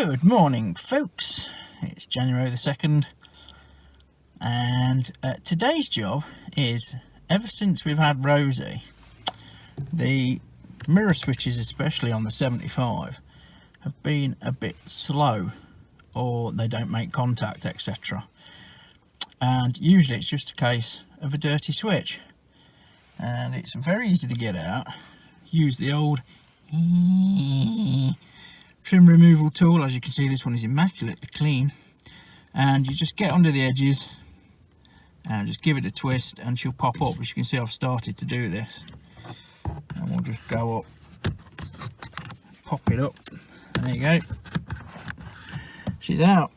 Good morning, folks. It's January the 2nd, and today's job is, ever since we've had Rosie, the mirror switches, especially on the 75, have been a bit slow, or they don't make contact, etc. And usually it's just a case of a dirty switch, and it's very easy to get out. Use the old trim removal tool. As you can see, this one is immaculately clean, and you just get under the edges and just give it a twist and she'll pop up. As you can see, I've started to do this, and we'll just go up, pop it up, and there you go, she's out.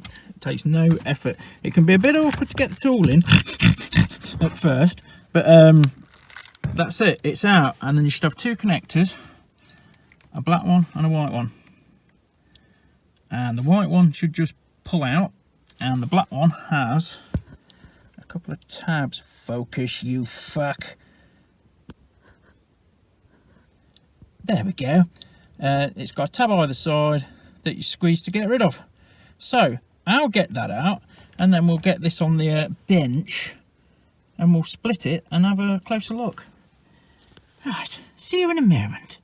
It takes no effort. It can be a bit awkward to get the tool in at first, but that's it, it's out. And then you should have two connectors, a black one and a white one, and the white one should just pull out, and the black one has a couple of tabs. Focus, you fuck. There we go. It's got a tab either side that you squeeze to get rid of. So I'll get that out, and then we'll get this on the bench and we'll split it and have a closer look. Right, see you in a moment.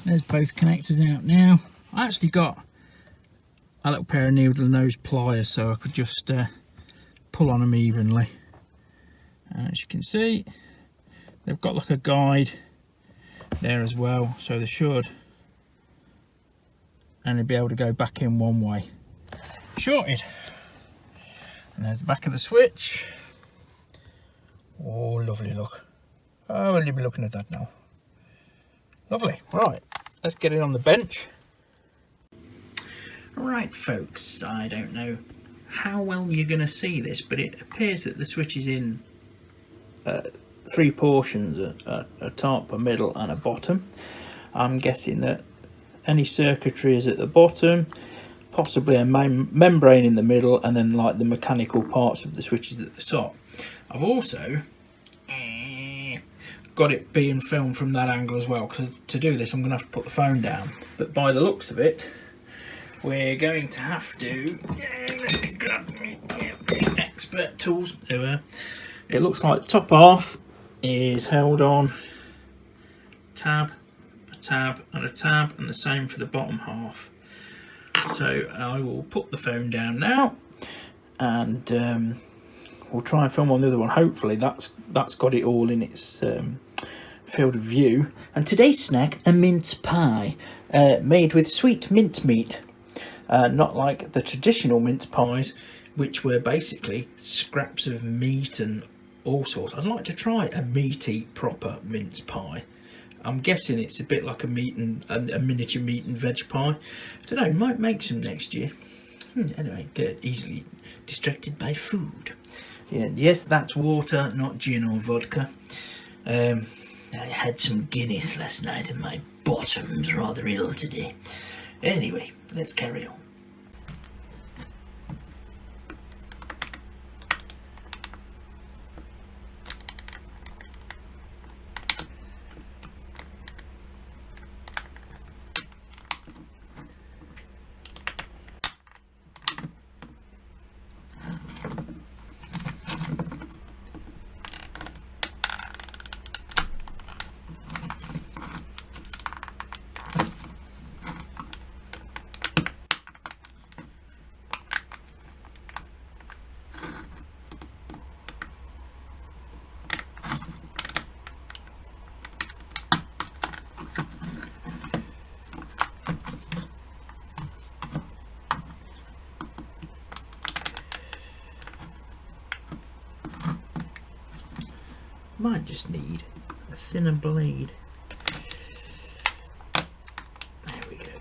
There's both connectors out now. I actually got a little pair of needle nose pliers so I could just pull on them evenly. And as you can see, they've got like a guide there as well, so they should only be able to go back in one way. Shorted. And there's the back of the switch. Oh, lovely look. Oh, well, you'll be looking at that now. Lovely. Right, let's get it on the bench. Right, folks, I don't know how well you're going to see this, but it appears that the switch is in three portions, a top, a middle and a bottom. I'm guessing that any circuitry is at the bottom, possibly a membrane in the middle, and then like the mechanical parts of the switches at the top. I've also got it being filmed from that angle as well, because to do this I'm going to have to put the phone down. But by the looks of it, we're going to have to expert tools. It looks like the top half is held on tab, a tab and a tab, and the same for the bottom half. So I will put the phone down now, and we'll try and film on the other one. Hopefully that's got it all in its field of view. And today's snack, a mince pie made with sweet mint meat. Not like the traditional mince pies, which were basically scraps of meat and all sorts. I'd like to try a meaty proper mince pie. I'm guessing it's a bit like a miniature meat and veg pie. I don't know, might make some next year. Anyway, get easily distracted by food. Yeah, yes, that's water, not gin or vodka. I had some Guinness last night and my bottom's rather ill today. Anyway, let's carry on. Might just need a thinner blade. There we go.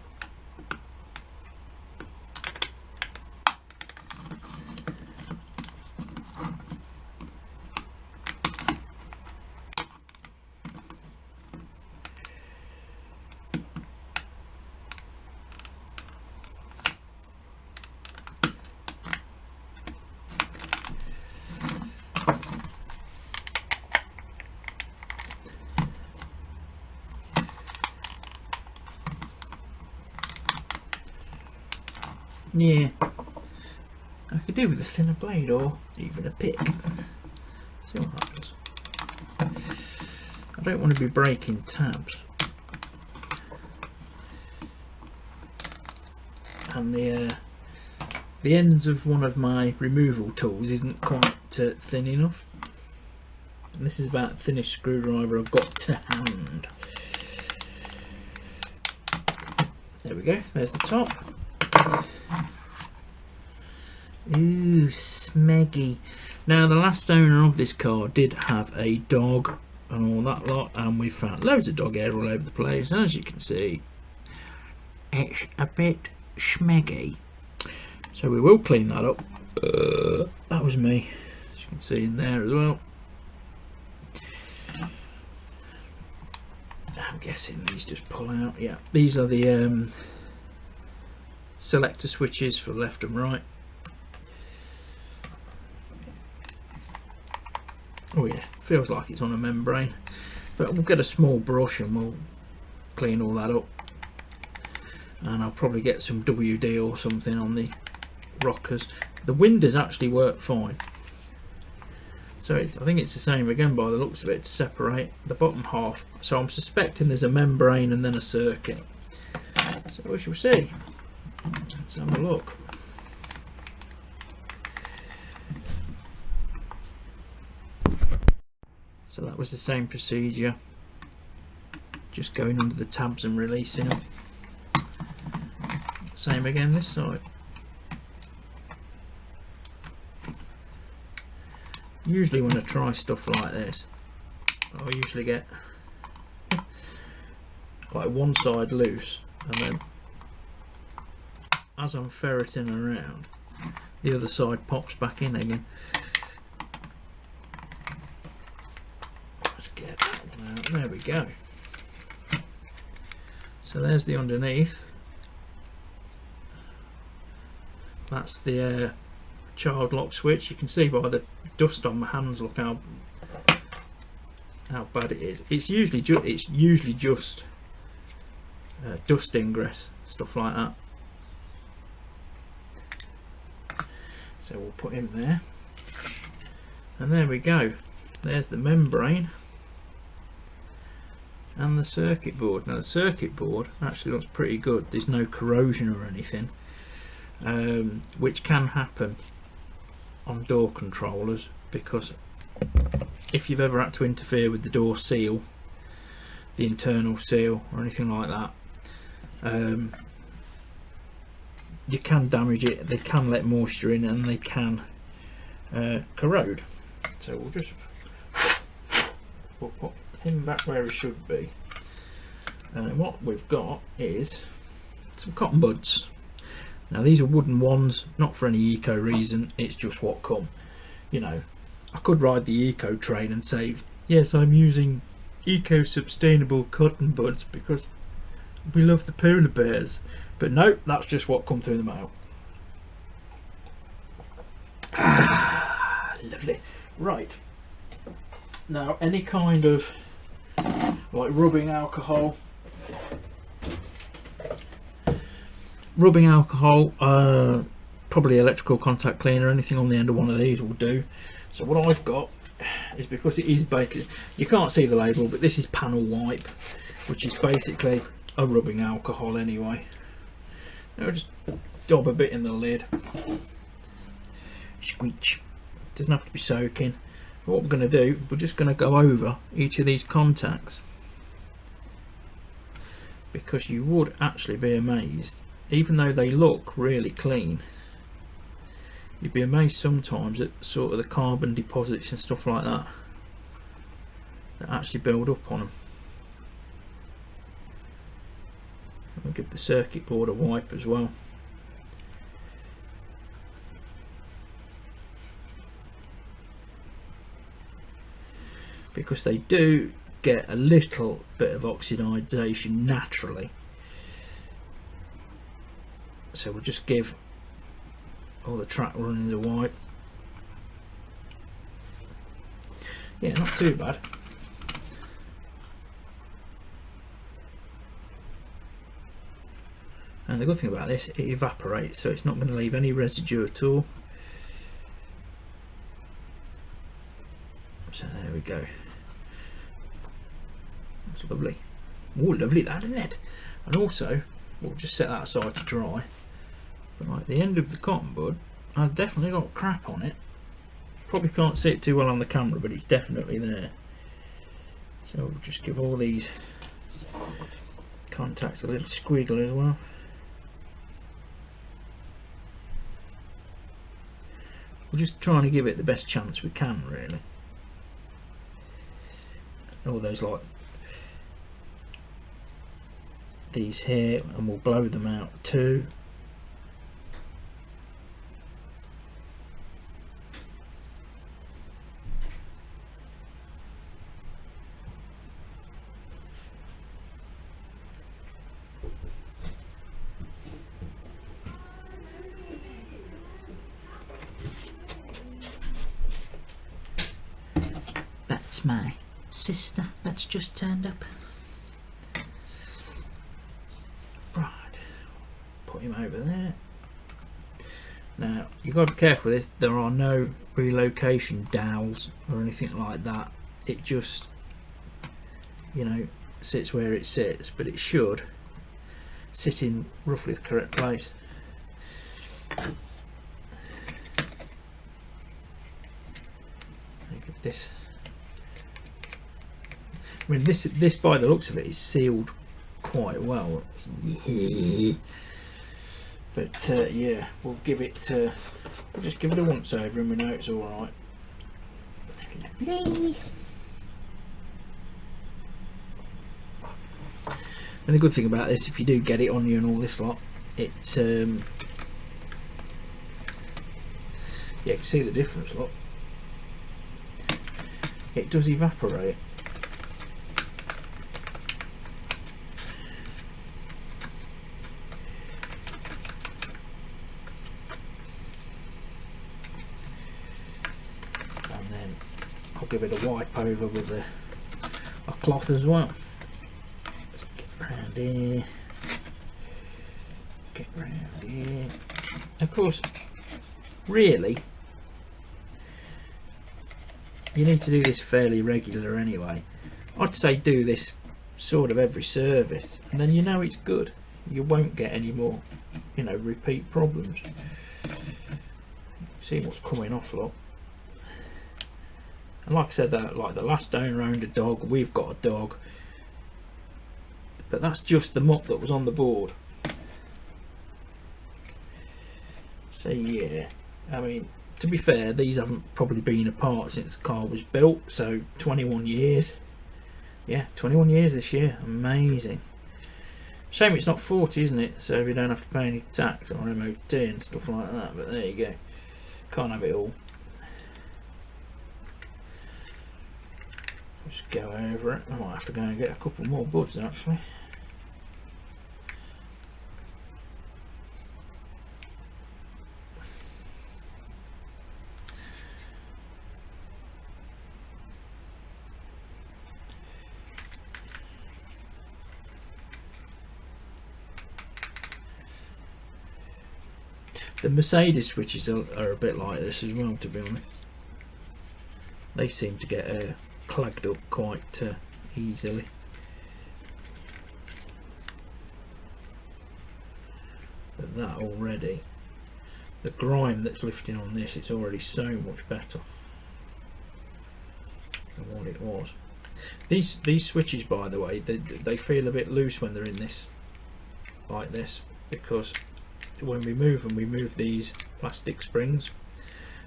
Yeah, I could do with a thinner blade or even a pick. See what that does. I don't want to be breaking tabs. And the ends of one of my removal tools isn't quite thin enough. And this is about the thinnest screwdriver I've got to hand. There we go, there's the top. Ooh, smeggy. Now the last owner of this car did have a dog and all that lot, and we found loads of dog hair all over the place. And as you can see, it's a bit smeggy. So we will clean that up. That was me, as you can see in there as well. I'm guessing these just pull out. Yeah, these are the selector switches for left and right. Oh yeah, feels like it's on a membrane, but we'll get a small brush and we'll clean all that up. And I'll probably get some WD or something on the rockers. The windows actually work fine, so I think it's the same again by the looks of it, to separate the bottom half. So I'm suspecting there's a membrane and then a circuit, so we shall see. Let's have a look. So that was the same procedure, just going under the tabs and releasing them. Same again this side. Usually when I try stuff like this, I usually get like one side loose, and then as I'm ferreting around, the other side pops back in again. Let's get that one out. There we go. So there's the underneath. That's the child lock switch. You can see by the dust on my hands, look how bad it is. It's usually just dust ingress, stuff like that. So we'll put him there, and there we go. There's the membrane and the circuit board. Now the circuit board actually looks pretty good. There's no corrosion or anything, which can happen on door controllers, because if you've ever had to interfere with the door seal, the internal seal or anything like that, you can damage it. They can let moisture in and they can corrode. So we'll put him back where he should be, and what we've got is some cotton buds. Now these are wooden ones, not for any eco reason, it's just what come. You know, I could ride the eco train and say, yes, I'm using eco-sustainable cotton buds because we love the polar bears. But no, that's just what come through the mail. Ah, lovely. Right. Now, any kind of like rubbing alcohol, probably electrical contact cleaner, anything on the end of one of these will do. So what I've got is, because it is baked, you can't see the label, but this is panel wipe, which is basically a rubbing alcohol anyway. Now just dob a bit in the lid, squeech. Doesn't have to be soaking. But what we're going to do, we're just going to go over each of these contacts, because you would actually be amazed, even though they look really clean, you'd be amazed sometimes at sort of the carbon deposits and stuff like that that actually build up on them. I'll give the circuit board a wipe as well. Because they do get a little bit of oxidization naturally. So we'll just give all the track runnings a wipe. Yeah, not too bad. And the good thing about this, it evaporates, so it's not going to leave any residue at all. So there we go. That's lovely. Oh, lovely that, isn't it? And also, we'll just set that aside to dry. But like the end of the cotton bud has definitely got crap on it. Probably can't see it too well on the camera, but it's definitely there. So we'll just give all these contacts a little squiggle as well. We're just trying to give it the best chance we can, really. All those like these here, and we'll blow them out too. That's my sister that's just turned up. Right, put him over there. Now you've got to be careful with this. There are no relocation dowels or anything like that. It just, you know, sits where it sits, but it should sit in roughly the correct place. Look at this. I mean, this by the looks of it is sealed quite well. But yeah, we'll give it. We'll just give it a once over, and we know it's all right. Lovely. And the good thing about this, if you do get it on you and all this lot, it yeah, you can see the difference. Look, it does evaporate. Give it a wipe over with a cloth as well. Get round here, get round here. Of course, really, you need to do this fairly regular anyway. I'd say do this sort of every service, and then you know it's good. You won't get any more, you know, repeat problems. See what's coming off, look. And like I said, that like the last owner owned a dog, we've got a dog, but that's just the muck that was on the board. So yeah, I mean, to be fair, these haven't probably been apart since the car was built, so 21 years. Yeah, 21 years this year, amazing. Shame it's not 40, isn't it? So we don't have to pay any tax or MOT and stuff like that, but there you go. Can't have it all. Just go over it. I might have to go and get a couple more buds actually. The Mercedes switches are a bit like this as well, to be honest. They seem to get clagged up quite easily. But that already, the grime that's lifting on this, it's already so much better than what it was. These switches, by the way, they feel a bit loose when they're in this, like this, because when we move them, we move these plastic springs.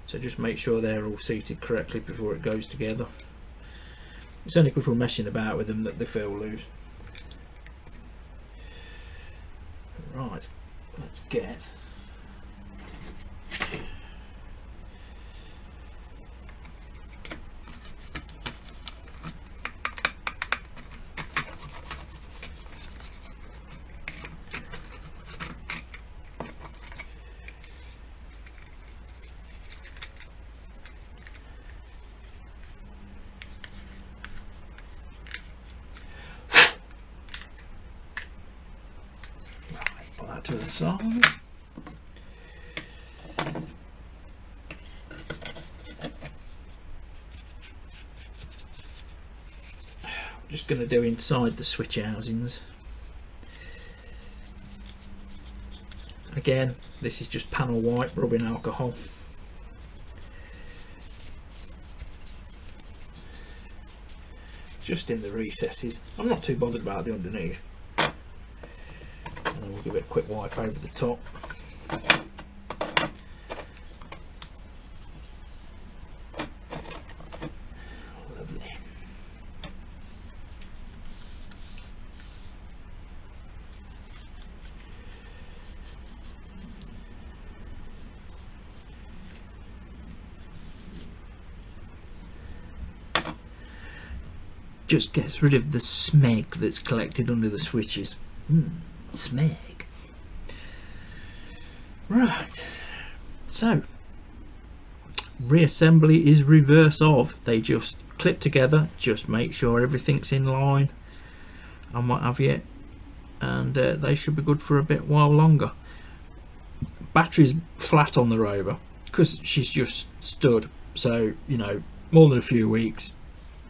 So just make sure they're all seated correctly before it goes together. It's only because we're messing about with them that they feel loose. Right, let's get to the side. I'm just going to do inside the switch housings. Again, this is just panel white rubbing alcohol. Just in the recesses. I'm not too bothered about the underneath. And then we'll give it a quick wipe over the top. Lovely. Just gets rid of the smeg that's collected under the switches. Smeg. Right, so reassembly is reverse of. They just clip together, just make sure everything's in line and what have you, and they should be good for a bit while longer. Battery's flat on the Rover because she's just stood, so you know, more than a few weeks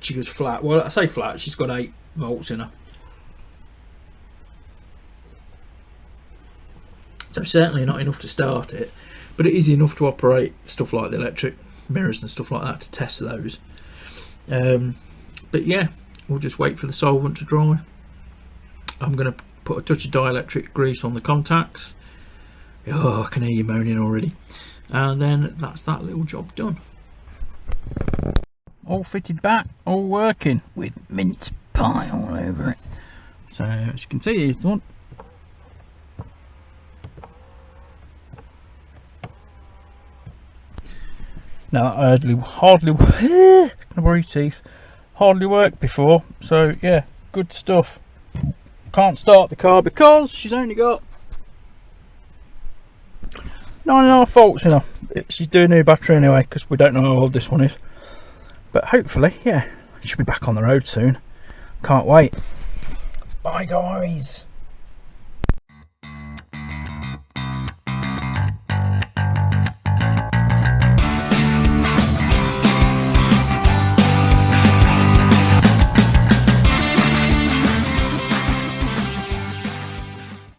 she goes flat. Well, I say flat, she's got 8 volts in her. So certainly not enough to start it, but it is enough to operate stuff like the electric mirrors and stuff like that, to test those. But yeah, we'll just wait for the solvent to dry. I'm going to put a touch of dielectric grease on the contacts. Oh, I can hear you moaning already. And then that's that little job done. All fitted back, all working, with mince pie all over it. So as you can see, here's the one. Now that hardly worry teeth, hardly worked before. So yeah, good stuff. Can't start the car because she's only got 9.5 volts in her. She's doing a new battery anyway, because we don't know how old this one is. But hopefully, yeah, she'll be back on the road soon. Can't wait. Bye guys.